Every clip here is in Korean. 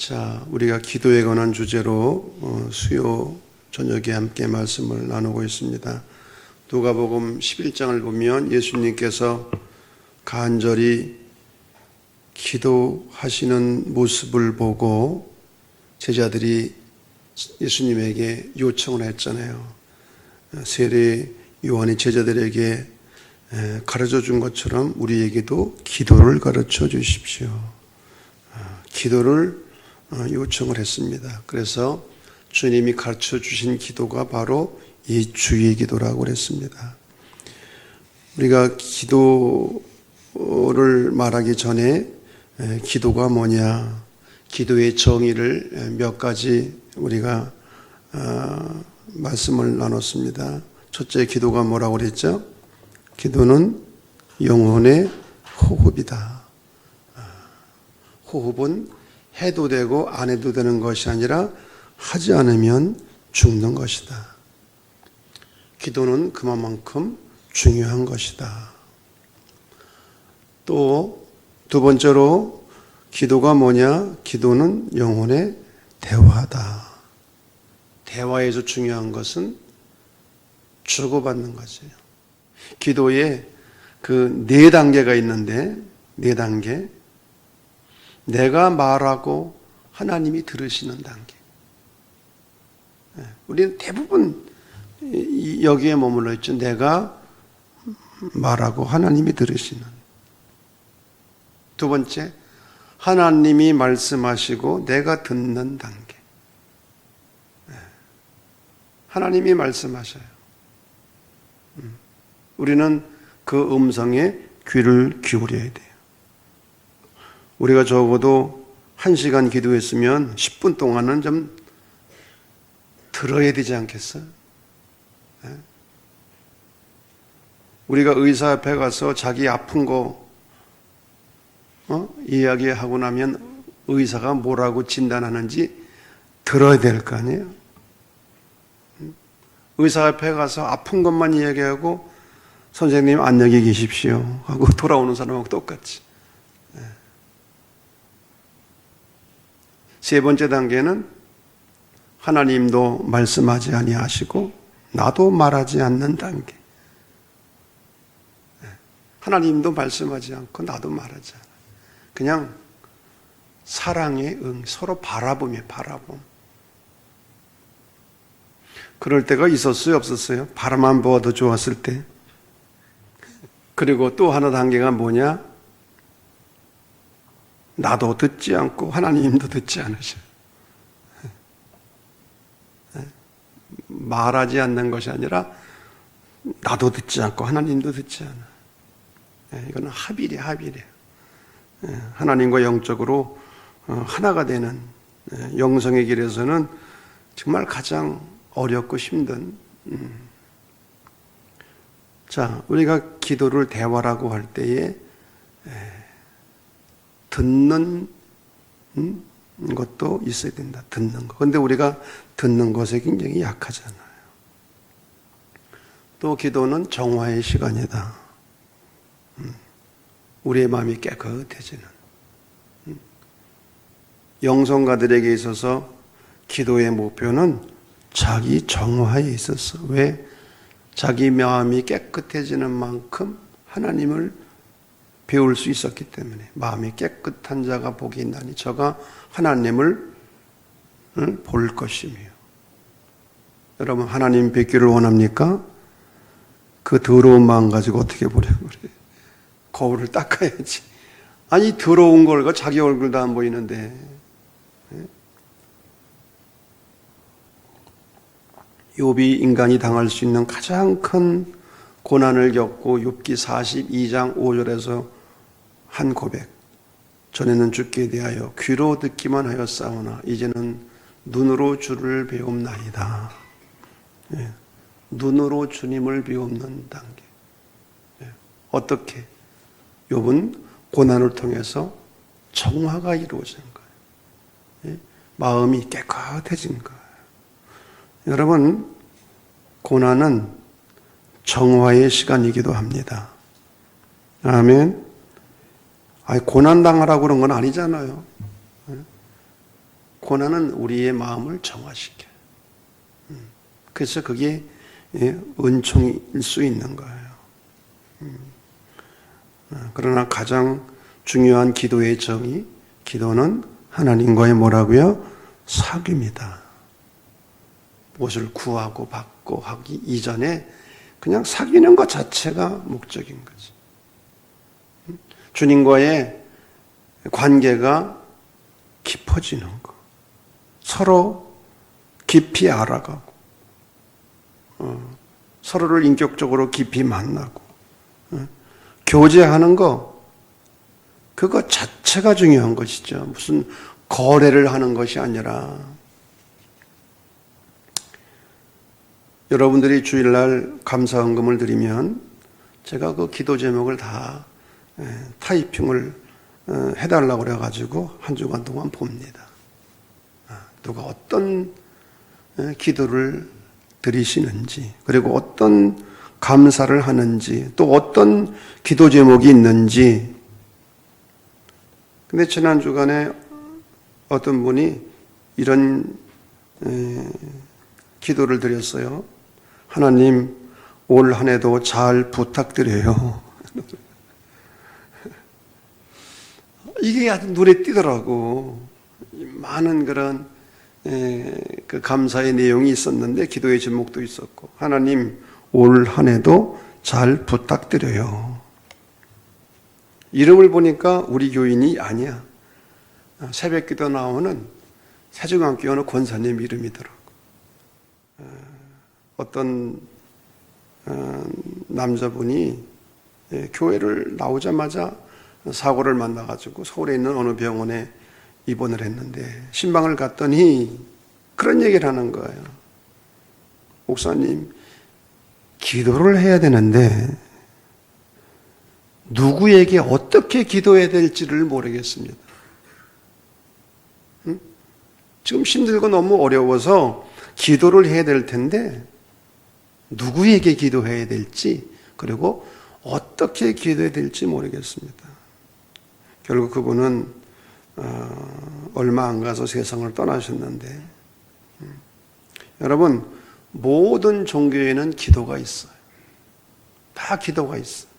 자, 우리가 기도에 관한 주제로 수요 저녁에 함께 말씀을 나누고 있습니다. 누가복음 11장을 보면 예수님께서 간절히 기도하시는 모습을 보고 제자들이 예수님에게 요청을 했잖아요. 세례 요한이 제자들에게 가르쳐 준 것처럼 우리에게도 기도를 가르쳐 주십시오. 기도를 요청을 했습니다. 그래서 주님이 가르쳐 주신 기도가 바로 이 주의 기도라고 그랬습니다. 우리가 기도를 말하기 전에 기도가 뭐냐, 기도의 정의를 몇 가지 우리가 말씀을 나눴습니다. 첫째, 기도가 뭐라고 그랬죠? 기도는 영혼의 호흡이다. 호흡은 해도 되고 안 해도 되는 것이 아니라 하지 않으면 죽는 것이다. 기도는 그만큼 중요한 것이다. 또 두 번째로 기도가 뭐냐? 기도는 영혼의 대화다. 대화에서 중요한 것은 주고받는 것이에요. 기도에 그 4단계가 있는데 4단계. 내가 말하고 하나님이 들으시는 단계. 우리는 대부분 여기에 머물러 있죠. 내가 말하고 하나님이 들으시는. 두 번째, 하나님이 말씀하시고 내가 듣는 단계. 하나님이 말씀하셔요. 우리는 그 음성에 귀를 기울여야 돼요. 우리가 적어도 1시간 기도했으면 10분 동안은 좀 들어야 되지 않겠어요? 우리가 의사 앞에 가서 자기 아픈 거 이야기하고 나면 의사가 뭐라고 진단하는지 들어야 될 거 아니에요? 의사 앞에 가서 아픈 것만 이야기하고 선생님 안녕히 계십시오 하고 돌아오는 사람하고 똑같이. 세 번째 단계는 하나님도 말씀하지 아니하시고 나도 말하지 않는 단계. 하나님도 말씀하지 않고 나도 말하지 않아요. 그냥 사랑의 서로 바라봄이에요. 바라봄. 그럴 때가 있었어요? 없었어요? 바라만 보아도 좋았을 때. 그리고 또 하나 단계가 뭐냐? 나도 듣지 않고 하나님도 듣지 않으셔요. 말하지 않는 것이 아니라 나도 듣지 않고 하나님도 듣지 않아. 이거는 합일이에요. 하나님과 영적으로 하나가 되는 영성의 길에서는 정말 가장 어렵고 힘든. 자, 우리가 기도를 대화라고 할 때에 듣는 것도 있어야 된다. 듣는 것. 그런데 우리가 듣는 것에 굉장히 약하잖아요. 또 기도는 정화의 시간이다. 우리의 마음이 깨끗해지는. 영성가들에게 있어서 기도의 목표는 자기 정화에 있었어. 왜? 자기 마음이 깨끗해지는 만큼 하나님을 배울 수 있었기 때문에. 마음이 깨끗한 자가 복이 있나니 저가 하나님을 볼 것이며. 여러분, 하나님 뵙기를 원합니까? 그 더러운 마음 가지고 어떻게 보려고 그래요? 거울을 닦아야지. 아니, 더러운 걸 자기 얼굴도 안 보이는데. 욥이 인간이 당할 수 있는 가장 큰 고난을 겪고 욥기 42장 5절에서 한 고백. 전에는 주께 대하여 귀로 듣기만 하였사오나 이제는 눈으로 주를 배움나이다. 눈으로 주님을 배우는 단계. 어떻게? 욥은 고난을 통해서 정화가 이루어진 거예요. 마음이 깨끗해진 거예요. 여러분, 고난은 정화의 시간이기도 합니다. 아멘. 고난 당하라고 그런 건 아니잖아요. 받고 나는 우리의 마음을 정화시켜요. 그래서 그게 은총일 수 있는 거예요. 그러나 가장 중요한 기도의 정의, 기도는 하나님과의 뭐라고요? 사귐이다. 무엇을 구하고 받고 하기 이전에 그냥 사귀는 것 자체가 목적인 거지. 주님과의 관계가 깊어지는 거. 서로 깊이 알아가고, 서로를 인격적으로 깊이 만나고, 교제하는 거, 그거 자체가 중요한 것이죠. 무슨 거래를 하는 것이 아니라. 여러분들이 주일날 감사헌금을 드리면 제가 그 기도 제목을 다 타이핑을 해달라고 그래가지고 한 주간 동안 봅니다. 누가 어떤 기도를 드리시는지, 그리고 어떤 감사를 하는지, 또 어떤 기도 제목이 있는지. 근데 지난 주간에 어떤 분이 이런 기도를 드렸어요. 하나님, 올 한 해도 잘 부탁드려요. 이게 아주 눈에 띄더라고. 많은 그런 그 감사의 내용이 있었는데 기도의 제목도 있었고, 하나님, 올 한 해도 잘 부탁드려요. 이름을 보니까 우리 교인이 아니야. 새벽 기도 나오는 세중앙교회 권사님 이름이더라고. 어떤 남자분이 교회를 나오자마자 사고를 만나가지고 서울에 있는 어느 병원에 입원을 했는데, 신방을 갔더니 그런 얘기를 하는 거예요. 목사님, 기도를 해야 되는데 누구에게 어떻게 기도해야 될지를 모르겠습니다. 지금 힘들고 너무 어려워서 기도를 해야 될 텐데 누구에게 기도해야 될지, 그리고 어떻게 기도해야 될지 모르겠습니다. 결국 그분은 얼마 안 가서 세상을 떠나셨는데, 여러분, 모든 종교에는 기도가 있어요. 다 기도가 있어요.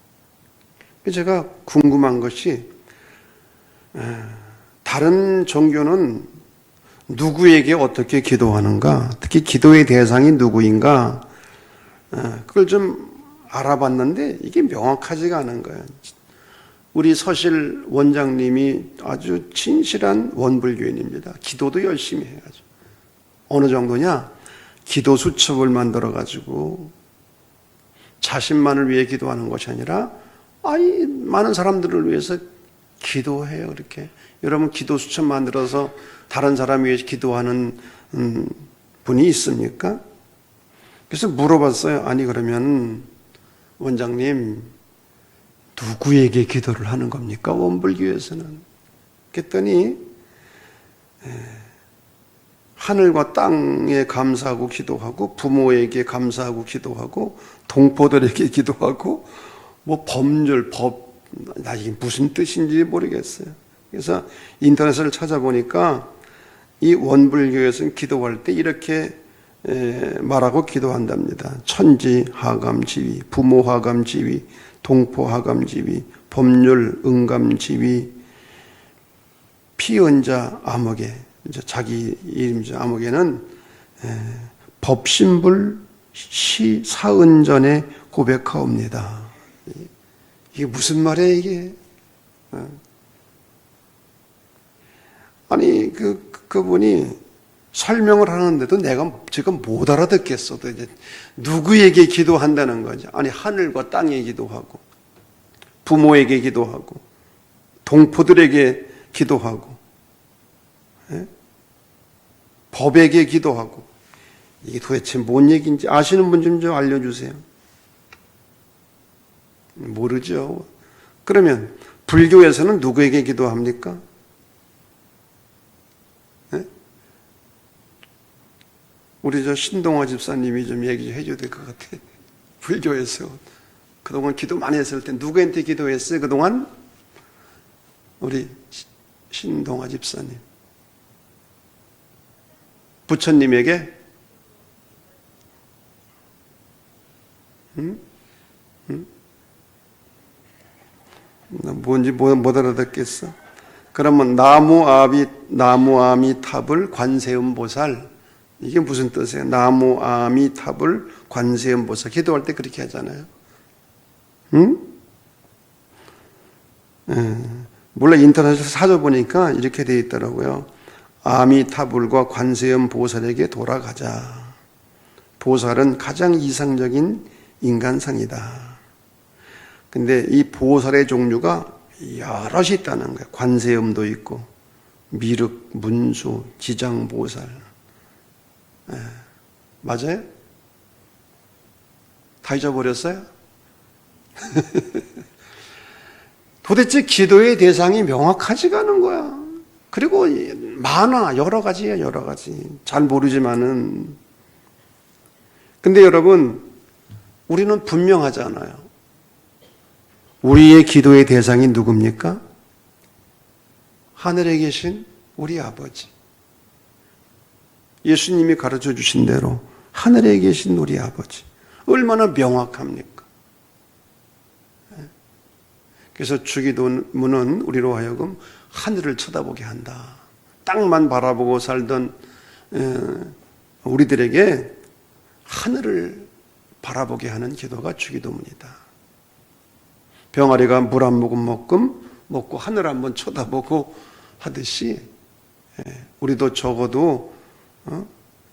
제가 궁금한 것이, 다른 종교는 누구에게 어떻게 기도하는가, 특히 기도의 대상이 누구인가, 그걸 좀 알아봤는데 이게 명확하지가 않은 거예요. 우리 서실 원장님이 아주 진실한 원불교인입니다. 기도도 열심히 해가지고. 어느 정도냐? 기도 수첩을 만들어가지고 자신만을 위해 기도하는 것이 아니라 많은 사람들을 위해서 기도해요. 이렇게 여러분, 기도 수첩 만들어서 다른 사람 위해 기도하는 분이 있습니까? 그래서 물어봤어요. 아니, 그러면 원장님, 누구에게 기도를 하는 겁니까? 원불교에서는. 그랬더니 하늘과 땅에 감사하고 기도하고, 부모에게 감사하고 기도하고, 동포들에게 기도하고, 뭐 법률, 나 이게 무슨 뜻인지 모르겠어요. 그래서 인터넷을 찾아보니까 이 원불교에서는 기도할 때 이렇게 말하고 기도한답니다. 천지 하감지위, 부모 하감지위, 동포 하감지위, 법률 응감지위, 피언자 암흑에, 이제 자기 이름이죠. 암흑에는 법신불 시 사은전에 고백하옵니다. 이게 무슨 말이에요, 이게? 아니, 그분이 설명을 하는데도 내가 지금 못 알아듣겠어도 이제 누구에게 기도한다는 거죠. 아니, 하늘과 땅에 기도하고, 부모에게 기도하고, 동포들에게 기도하고, 법에게 기도하고, 이게 도대체 뭔 얘기인지 아시는 분 좀 알려주세요. 모르죠. 그러면 불교에서는 누구에게 기도합니까? 우리 신동화 집사님이 좀 얘기 좀 해줘야 될 것 같아. 불교에서 그동안 기도 많이 했을 때 누구한테 기도했어요? 그동안 우리 신동화 집사님. 부처님에게 뭔지 못 알아듣겠어. 그러면 나무아미탑을 관세음보살, 이게 무슨 뜻이에요? 나무아미탑을 관세음보살, 기도할 때 그렇게 하잖아요. 몰라 인터넷에서 찾아보니까 이렇게 되어 있더라고요. 아미타불과 관세음보살에게 돌아가자. 보살은 가장 이상적인 인간상이다. 근데 이 보살의 종류가 여럿이 있다는 거예요. 관세음도 있고 미륵, 문수, 지장보살. 맞아요? 다 잊어버렸어요? 도대체 기도의 대상이 명확하지가 않은 거야. 그리고 많아. 여러 가지야, 여러 가지. 잘 모르지만은. 근데 여러분, 우리는 분명하잖아요. 우리의 기도의 대상이 누굽니까? 하늘에 계신 우리 아버지. 예수님이 가르쳐 주신 대로 하늘에 계신 우리 아버지. 얼마나 명확합니까? 그래서 주기도문은 우리로 하여금 하늘을 쳐다보게 한다. 땅만 바라보고 살던 우리들에게 하늘을 바라보게 하는 기도가 주기도문이다. 병아리가 물 한 모금 먹고 하늘 한번 쳐다보고 하듯이 우리도 적어도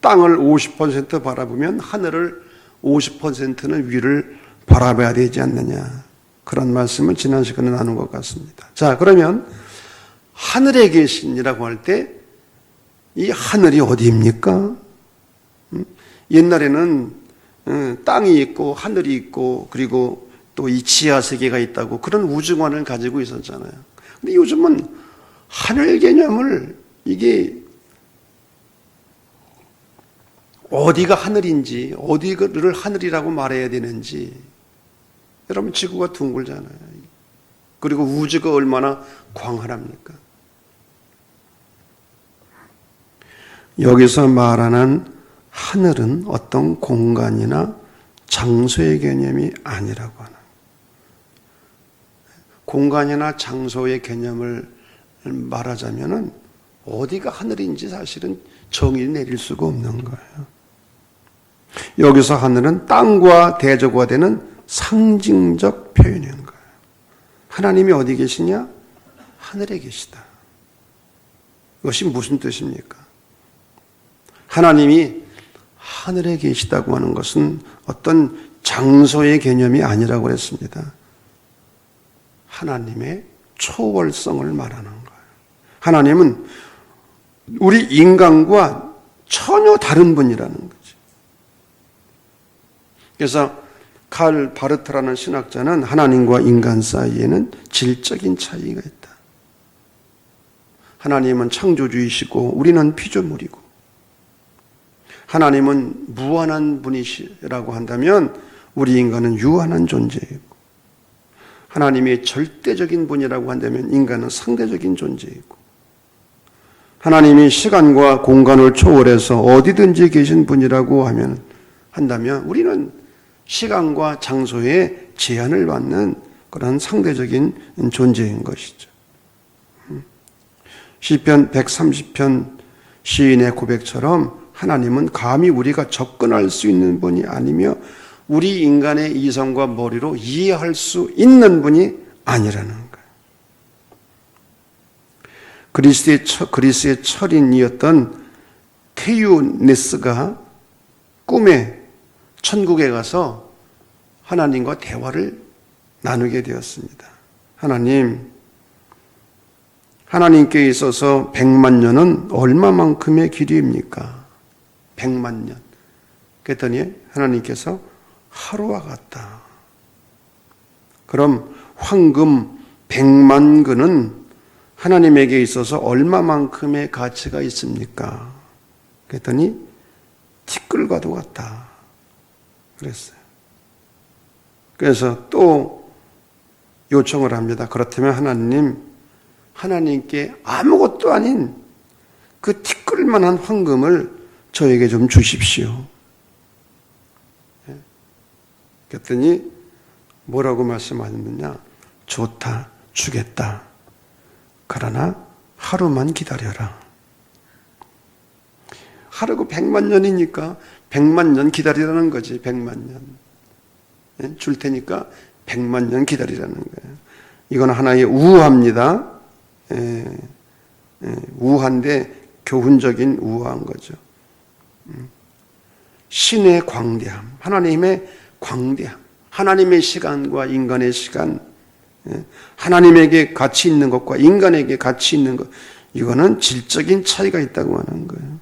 땅을 50% 바라보면 하늘을 50%는 위를 바라봐야 되지 않느냐. 그런 말씀을 지난 시간에 나눈 것 같습니다. 자, 그러면 하늘에 계신이라고 할 때 이 하늘이 어디입니까? 옛날에는 땅이 있고 하늘이 있고 그리고 또 이 지하 세계가 있다고 그런 우주관을 가지고 있었잖아요. 근데 요즘은 하늘 개념을 이게 어디가 하늘인지 어디를 하늘이라고 말해야 되는지 여러분 지구가 둥글잖아요. 그리고 우주가 얼마나 광활합니까? 여기서 말하는 하늘은 어떤 공간이나 장소의 개념이 아니라고 하는 공간이나 장소의 개념을 말하자면은 어디가 하늘인지 사실은 정의를 내릴 수가 없는 거예요. 여기서 하늘은 땅과 대조가 되는 상징적 표현인 거예요. 하나님이 어디 계시냐? 하늘에 계시다. 이것이 무슨 뜻입니까? 하나님이 하늘에 계시다고 하는 것은 어떤 장소의 개념이 아니라고 했습니다. 하나님의 초월성을 말하는 거예요. 하나님은 우리 인간과 전혀 다른 분이라는 거죠. 그래서 칼 바르트라는 신학자는 하나님과 인간 사이에는 질적인 차이가 있다. 하나님은 창조주이시고 우리는 피조물이고 하나님은 무한한 분이시라고 한다면 우리 인간은 유한한 존재이고 하나님이 절대적인 분이라고 한다면 인간은 상대적인 존재이고 하나님이 시간과 공간을 초월해서 어디든지 계신 분이라고 한다면 우리는 시간과 장소에 제한을 받는 그런 상대적인 존재인 것이죠. 시편 130편 시인의 고백처럼 하나님은 감히 우리가 접근할 수 있는 분이 아니며 우리 인간의 이성과 머리로 이해할 수 있는 분이 아니라는 거예요. 그리스의 철인이었던 테유네스가 꿈에 천국에 가서 하나님과 대화를 나누게 되었습니다. 하나님께 있어서 100만 년은 얼마만큼의 길이입니까? 100만 년. 그랬더니 하나님께서 하루와 같다. 그럼 황금 100만 근은 하나님에게 있어서 얼마만큼의 가치가 있습니까? 그랬더니 티끌과도 같다. 그랬어요. 그래서 또 요청을 합니다. 그렇다면 하나님께 아무것도 아닌 그 티끌만한 황금을 저에게 좀 주십시오. 그랬더니 뭐라고 말씀하셨느냐? 좋다, 주겠다. 그러나 하루만 기다려라. 하루가 100만 년이니까 100만 년 기다리라는 거지. 100만 년. 줄 테니까 100만 년 기다리라는 거예요. 이건 하나의 우화입니다. 우화인데 교훈적인 우화인 거죠. 신의 광대함, 하나님의 광대함, 하나님의 시간과 인간의 시간, 하나님에게 가치 있는 것과 인간에게 가치 있는 것, 이거는 질적인 차이가 있다고 하는 거예요.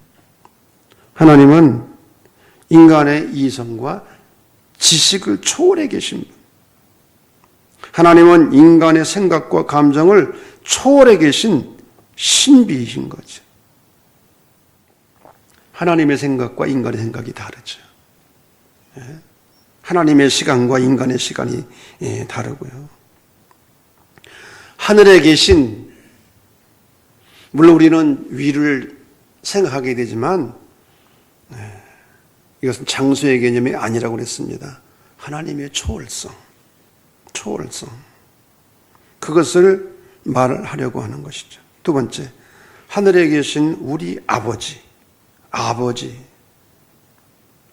하나님은 인간의 이성과 지식을 초월해 계신 분. 하나님은 인간의 생각과 감정을 초월해 계신 신비이신 거죠. 하나님의 생각과 인간의 생각이 다르죠. 하나님의 시간과 인간의 시간이 다르고요. 하늘에 계신, 물론 우리는 위를 생각하게 되지만 이것은 장소의 개념이 아니라고 그랬습니다. 하나님의 초월성, 그것을 말하려고 하는 것이죠. 두 번째, 하늘에 계신 우리 아버지,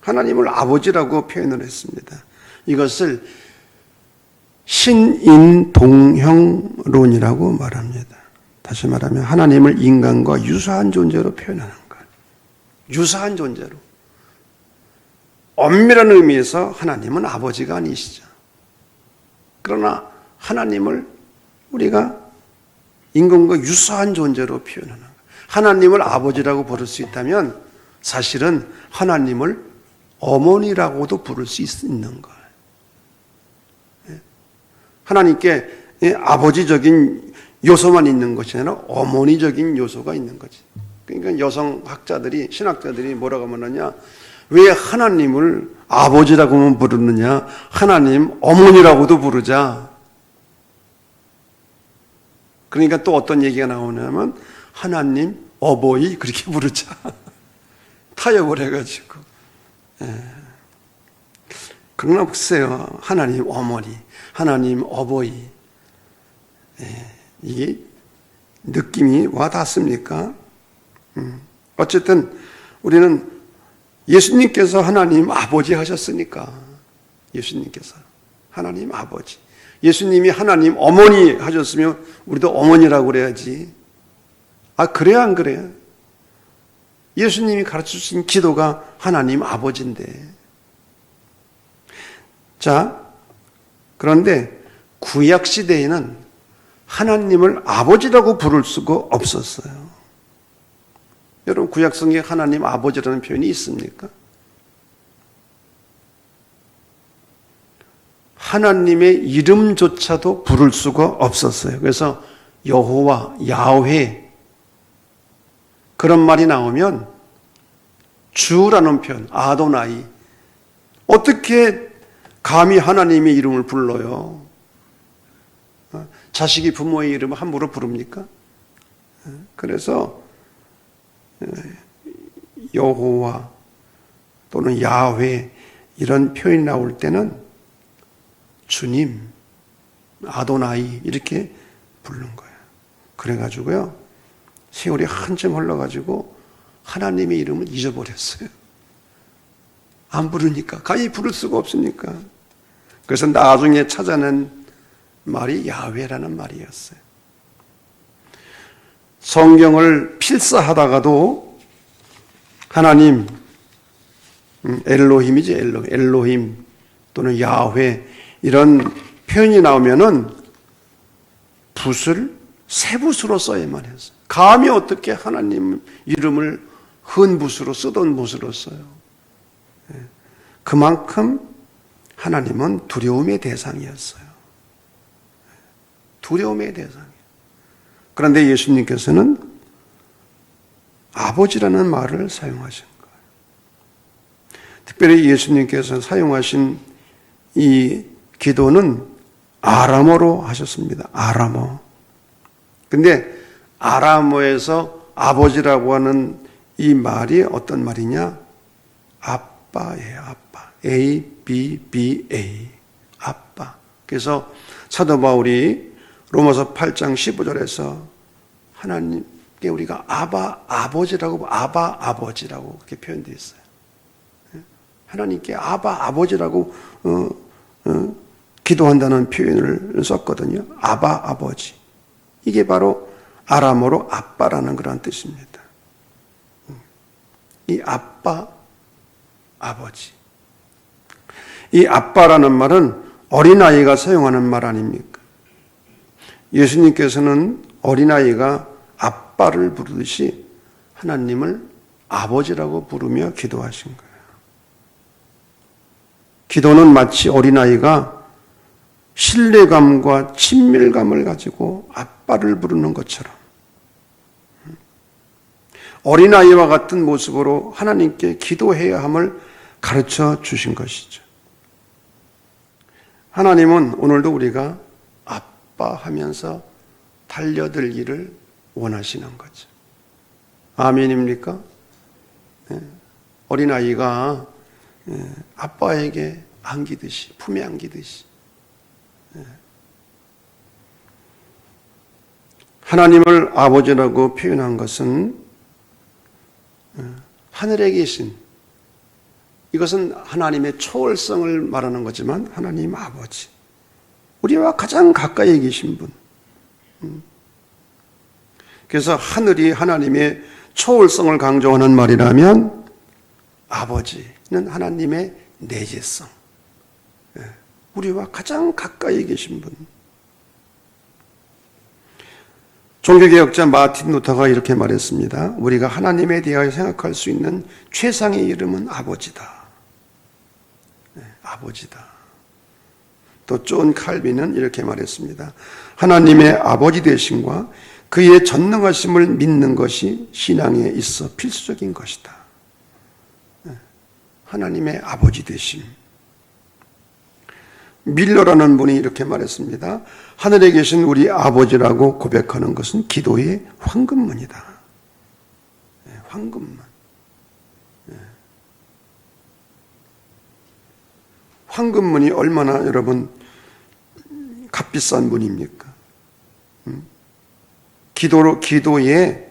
하나님을 아버지라고 표현을 했습니다. 이것을 신인동형론이라고 말합니다. 다시 말하면 하나님을 인간과 유사한 존재로 표현하는 거예요. 유사한 존재로. 엄밀한 의미에서 하나님은 아버지가 아니시죠. 그러나 하나님을 우리가 인간과 유사한 존재로 표현하는 거예요. 하나님을 아버지라고 부를 수 있다면 사실은 하나님을 어머니라고도 부를 수 있는 거예요. 하나님께 아버지적인 요소만 있는 것이 아니라 어머니적인 요소가 있는 거지. 그러니까 여성학자들이, 신학자들이 뭐라고 말하냐? 왜 하나님을 아버지라고만 부르느냐? 하나님 어머니라고도 부르자. 그러니까 또 어떤 얘기가 나오냐면 하나님 어버이 그렇게 부르자. 타협을 해가지고. 그러나 보세요. 하나님 어머니, 하나님 어버이. 이게 느낌이 와 닿습니까? 어쨌든 우리는 예수님께서 하나님 아버지 하셨으니까, 예수님께서 하나님 아버지, 예수님이 하나님 어머니 하셨으면 우리도 어머니라고 그래야지. 그래야 안 그래요? 예수님이 가르쳐주신 기도가 하나님 아버지인데. 자, 그런데 구약시대에는 하나님을 아버지라고 부를 수가 없었어요. 여러분, 구약성경에 하나님 아버지라는 표현이 있습니까? 하나님의 이름조차도 부를 수가 없었어요. 그래서 여호와, 야훼 그런 말이 나오면 주라는 표현, 아도나이, 어떻게 감히 하나님의 이름을 불러요? 자식이 부모의 이름을 함부로 부릅니까? 그래서 여호와 또는 야훼 이런 표현이 나올 때는 주님, 아도나이 이렇게 부르는 거예요. 그래가지고요, 세월이 한참 흘러가지고 하나님의 이름을 잊어버렸어요. 안 부르니까, 감히 부를 수가 없으니까. 그래서 나중에 찾아낸 말이 야훼라는 말이었어요. 성경을 필사하다가도 하나님, 엘로힘이지, 엘로힘 또는 야훼 이런 표현이 나오면은 붓을 새 붓으로 써야만 했어요. 감히 어떻게 하나님 이름을 흔 붓으로 쓰던 붓으로 써요. 그만큼 하나님은 두려움의 대상이었어요. 두려움의 대상이에요. 그런데 예수님께서는 아버지라는 말을 사용하신 거예요. 특별히 예수님께서 사용하신 이 기도는 아람어로 하셨습니다. 아람어. 근데 아람어에서 아버지라고 하는 이 말이 어떤 말이냐? 아빠예요, 아빠. A-B-B-A. 아빠. 그래서 사도 바울이 로마서 8장 15절에서 하나님께 우리가 아버지라고 그렇게 표현되어 있어요. 하나님께 아버지라고 기도한다는 표현을 썼거든요. 아버지. 이게 바로 아람어로 아빠라는 그런 뜻입니다. 이 아버지. 이 아빠라는 말은 어린아이가 사용하는 말 아닙니까? 예수님께서는 어린아이가 아빠를 부르듯이 하나님을 아버지라고 부르며 기도하신 거예요. 기도는 마치 어린아이가 신뢰감과 친밀감을 가지고 아빠를 부르는 것처럼 어린아이와 같은 모습으로 하나님께 기도해야 함을 가르쳐 주신 것이죠. 하나님은 오늘도 우리가 아빠 하면서 달려들기를 원하시는 거죠. 아멘입니까? 어린아이가 아빠에게 안기듯이, 품에 안기듯이 하나님을 아버지라고 표현한 것은 하늘에 계신, 이것은 하나님의 초월성을 말하는 거지만 하나님 아버지, 우리와 가장 가까이 계신 분. 그래서 하늘이 하나님의 초월성을 강조하는 말이라면 아버지는 하나님의 내재성, 우리와 가장 가까이 계신 분. 종교개혁자 마틴 루터가 이렇게 말했습니다. 우리가 하나님에 대하여 생각할 수 있는 최상의 이름은 아버지다. 아버지다. 또 존 칼빈은 이렇게 말했습니다. 하나님의 아버지 되심과 그의 전능하심을 믿는 것이 신앙에 있어 필수적인 것이다. 하나님의 아버지 되심. 밀러라는 분이 이렇게 말했습니다. 하늘에 계신 우리 아버지라고 고백하는 것은 기도의 황금문이다. 황금문. 황금문이 얼마나 여러분 값비싼 문입니까? 기도에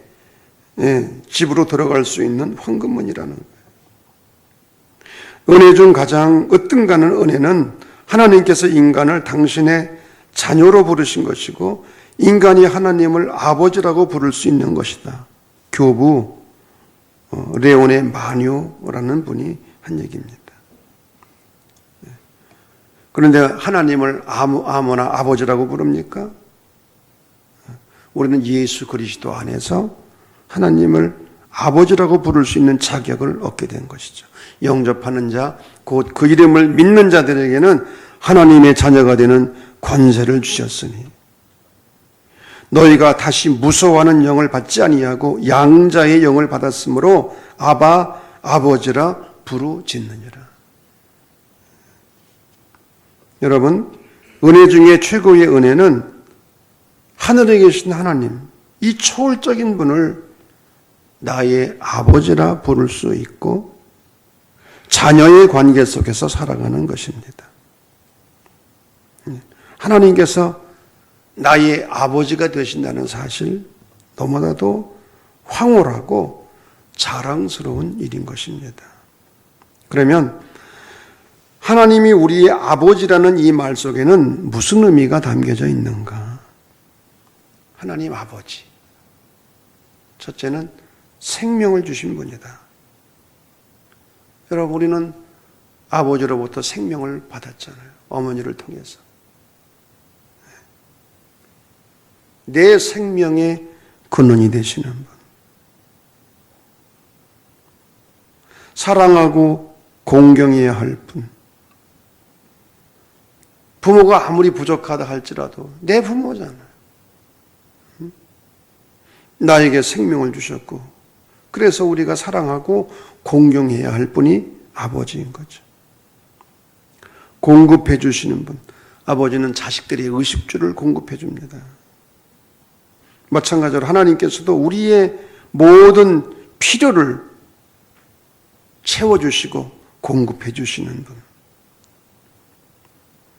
집으로 들어갈 수 있는 황금문이라는 거예요. 은혜 중 가장 으뜸가는 은혜는 하나님께서 인간을 당신의 자녀로 부르신 것이고 인간이 하나님을 아버지라고 부를 수 있는 것이다. 교부 레온의 마뇨라는 분이 한 얘기입니다. 그런데 하나님을 아무나 아버지라고 부릅니까? 우리는 예수 그리스도 안에서 하나님을 아버지라고 부를 수 있는 자격을 얻게 된 것이죠. 영접하는 자, 곧 그 이름을 믿는 자들에게는 하나님의 자녀가 되는 권세를 주셨으니 너희가 다시 무서워하는 영을 받지 아니하고 양자의 영을 받았으므로 아바 아버지라 부르짖느니라. 여러분, 은혜 중에 최고의 은혜는 하늘에 계신 하나님, 이 초월적인 분을 나의 아버지라 부를 수 있고 자녀의 관계 속에서 살아가는 것입니다. 하나님께서 나의 아버지가 되신다는 사실, 너무나도 황홀하고 자랑스러운 일인 것입니다. 그러면 하나님이 우리의 아버지라는 이 말 속에는 무슨 의미가 담겨져 있는가? 하나님 아버지. 첫째는 생명을 주신 분이다. 여러분, 우리는 아버지로부터 생명을 받았잖아요. 어머니를 통해서. 내 생명의 근원이 되시는 분. 사랑하고 공경해야 할 분. 부모가 아무리 부족하다 할지라도 내 부모잖아요. 나에게 생명을 주셨고 그래서 우리가 사랑하고 공경해야 할 분이 아버지인 거죠. 공급해 주시는 분. 아버지는 자식들의 의식주를 공급해 줍니다. 마찬가지로 하나님께서도 우리의 모든 필요를 채워주시고 공급해 주시는 분.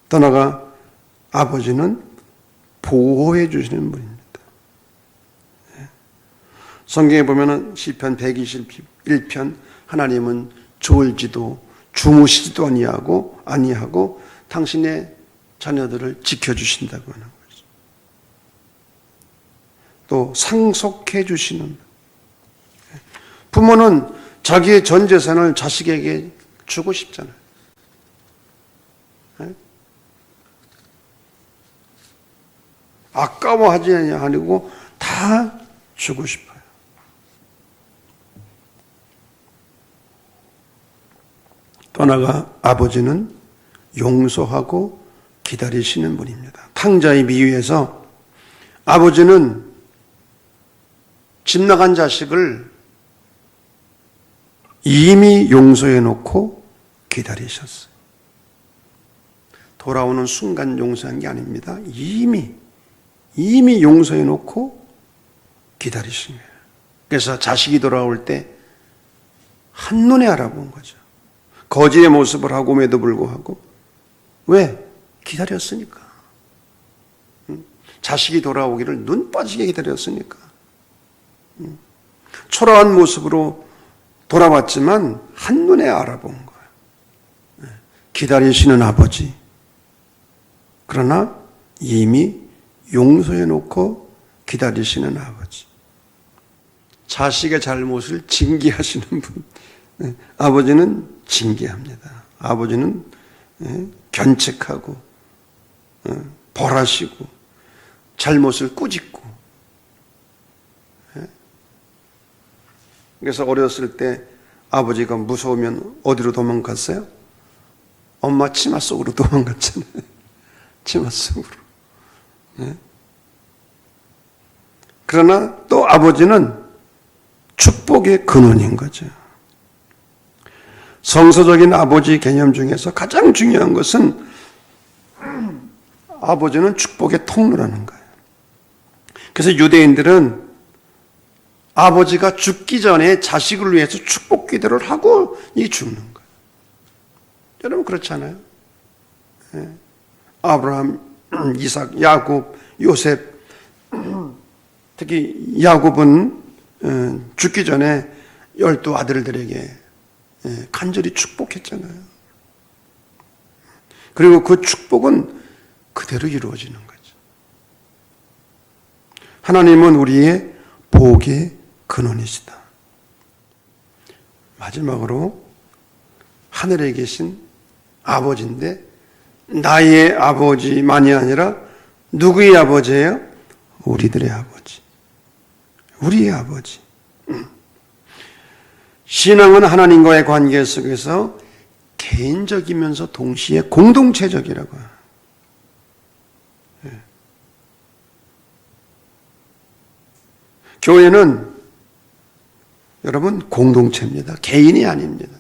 또 나아가 아버지는 보호해 주시는 분입니다. 성경에 보면은 시편 121편 하나님은 졸지도 주무시지도 아니하고 당신의 자녀들을 지켜주신다고 하는 거죠. 또 상속해 주시는 부모는 자기의 전 재산을 자식에게 주고 싶잖아요. 아까워하지 아니고 다 주고 싶어요. 또 나아가 아버지는 용서하고 기다리시는 분입니다. 탕자의 비유에서 아버지는 집 나간 자식을 이미 용서해 놓고 기다리셨어요. 돌아오는 순간 용서한 게 아닙니다. 이미 용서해 놓고 기다리신 거예요. 그래서 자식이 돌아올 때 한눈에 알아본 거죠. 거지의 모습을 하고에도 불구하고 왜? 기다렸으니까. 자식이 돌아오기를 눈 빠지게 기다렸으니까. 초라한 모습으로 돌아왔지만 한눈에 알아본 거예요. 기다리시는 아버지. 그러나 이미 용서해 놓고 기다리시는 아버지. 자식의 잘못을 징계하시는 분. 아버지는 징계합니다. 아버지는 견책하고 벌하시고 잘못을 꾸짖고. 그래서 어렸을 때 아버지가 무서우면 어디로 도망갔어요? 엄마 치마 속으로 도망갔잖아요. 치마 속으로. 그러나 또 아버지는 축복의 근원인 거죠. 성서적인 아버지 개념 중에서 가장 중요한 것은 아버지는 축복의 통로라는 거예요. 그래서 유대인들은 아버지가 죽기 전에 자식을 위해서 축복 기도를 하고 죽는 거예요. 여러분 그렇잖아요. 아브라함, 이삭, 야곱, 요셉, 특히 야곱은 죽기 전에 12 아들들에게 간절히 축복했잖아요. 그리고 그 축복은 그대로 이루어지는 거죠. 하나님은 우리의 복의 근원이시다. 마지막으로 하늘에 계신 아버지인데 나의 아버지만이 아니라 누구의 아버지예요? 우리들의 아버지. 우리의 아버지. 신앙은 하나님과의 관계 속에서 개인적이면서 동시에 공동체적이라고 해요. 교회는 여러분 공동체입니다. 개인이 아닙니다.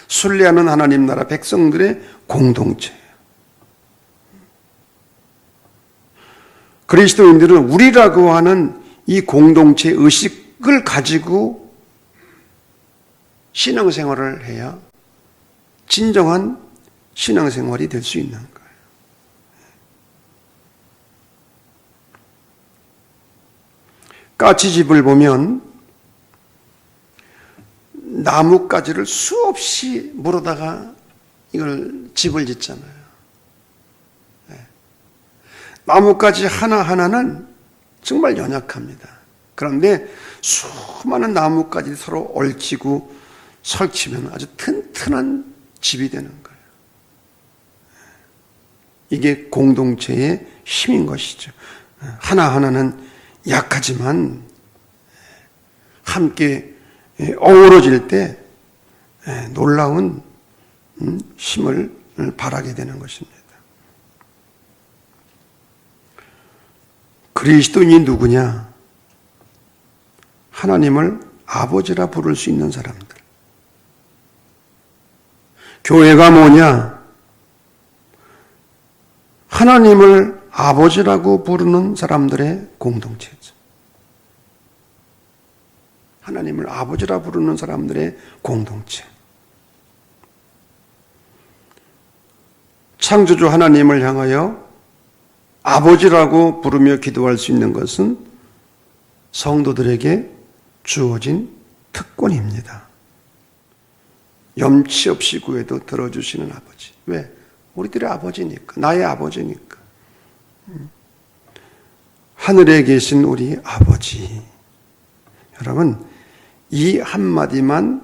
순례하는 하나님 나라 백성들의 공동체예요. 그리스도인들은 우리라고 하는 이 공동체 의식을 가지고 신앙생활을 해야 진정한 신앙생활이 될 수 있는 거예요. 까치집을 보면 나뭇가지를 수없이 물어다가 이걸 집을 짓잖아요. 나뭇가지 하나하나는 정말 연약합니다. 그런데 수많은 나뭇가지 서로 얽히고 설치면 아주 튼튼한 집이 되는 거예요. 이게 공동체의 힘인 것이죠. 하나하나는 약하지만 함께 어우러질 때 놀라운 힘을 발하게 되는 것입니다. 그리스도인이 누구냐? 하나님을 아버지라 부를 수 있는 사람들. 교회가 뭐냐? 하나님을 아버지라고 부르는 사람들의 공동체죠. 하나님을 아버지라 부르는 사람들의 공동체. 창조주 하나님을 향하여 아버지라고 부르며 기도할 수 있는 것은 성도들에게 주어진 특권입니다. 염치 없이 구해도 들어주시는 아버지. 왜? 우리들의 아버지니까. 나의 아버지니까. 하늘에 계신 우리 아버지. 여러분, 이 한마디만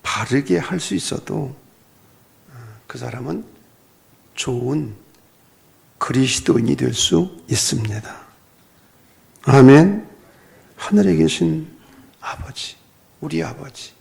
바르게 할 수 있어도 그 사람은 좋은 그리스도인이 될 수 있습니다. 아멘. 하늘에 계신 아버지, 우리 아버지.